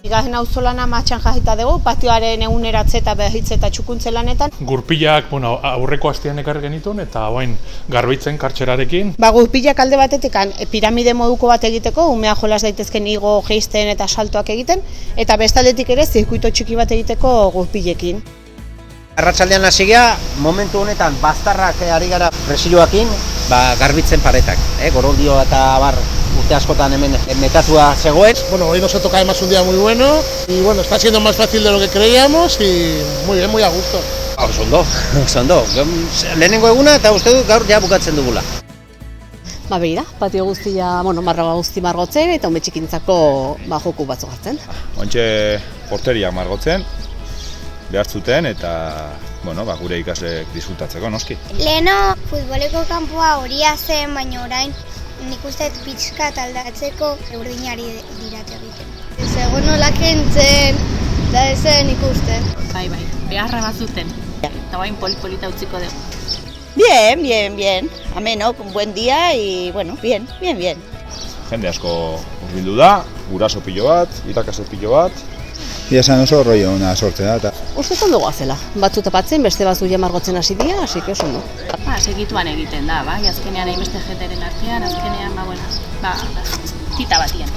Bigarren auzolana martxan jarrita dugu, patioaren eguneratze eta berritze eta txukuntze lanetan. Gurpilak, aurreko astean ekarri genituen eta orain garbitzen kartxerarekin. Gurpilak alde batetik piramide moduko bat egiteko, umea jolas daitezken igo, geisten eta saltoak egiten, eta bestaldetik ere zirkuito txiki bat egiteko gurpilekin. Arratsaldean hasi gea, momentu honetan baztarrak ari gara presiloakin, garbitzen paretak, Goroldio eta abar urte askotan hemen metatua zegoen. Bueno, hoy nos ha tocado además un día muy bueno y bueno, está siendo más fácil de lo que creíamos y muy bien, muy a gusto. Oso ondo. Lehenengo eguna eta uste dut gaur ja bukatzen dugula. Begira, patio guztia, marra guzti margotzen eta ume txikintzako joku batzu hartzen. Ontxe porteria margotzen, behar zuten eta gure ikasleek disfrutatzeko noski. Leheno futboleko kanpoa horia zen, baina orain nik uste pixka aldatzeko urdinari dirate egiten. Segun nola kentzen, da ezen ikusten. Bai, beharra bat zuten, eta bain polita utziko dugu. Bien. Ameno, con buen día y bien. Jende asko hurbildu da, guraso pilo bat, irakasle pilo bat. Ia esan oso rollo ona sortzea eta. Uste ondo goazela, batzu tapatzen, beste batzu margotzen hasi dira, hasi que oso ondo. Segituan egiten da, azkenean hainbeste jeteren artean, azkenean, tita batien.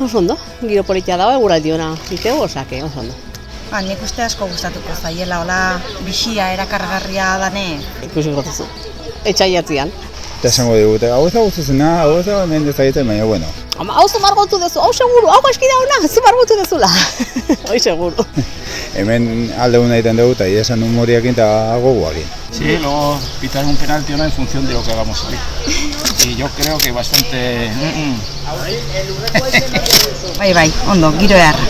Oso ondo, giro politia dago, eguraldi ona ditegu, osake, oso ondo. Nik uste asko gustatuko zaiela, hola, bixia, erakargarria dane. Ikusi gotuzu, etxaiatzean. Eta esango digute, hau ez da guztuzena, hau ez da hemen dezagetzen, baina bueno. Hau zu margotu dezu, hau seguru, hau eski dauna, zu margotu dezula. Hoi seguru. Hemen alde guna egiten dugu eta esan humoriakin eta gogoakin. Sí, luego pitar un penalti o no en función de lo que hagamos hoy. Y yo creo que bastante... Bai, ondo, giro beharra.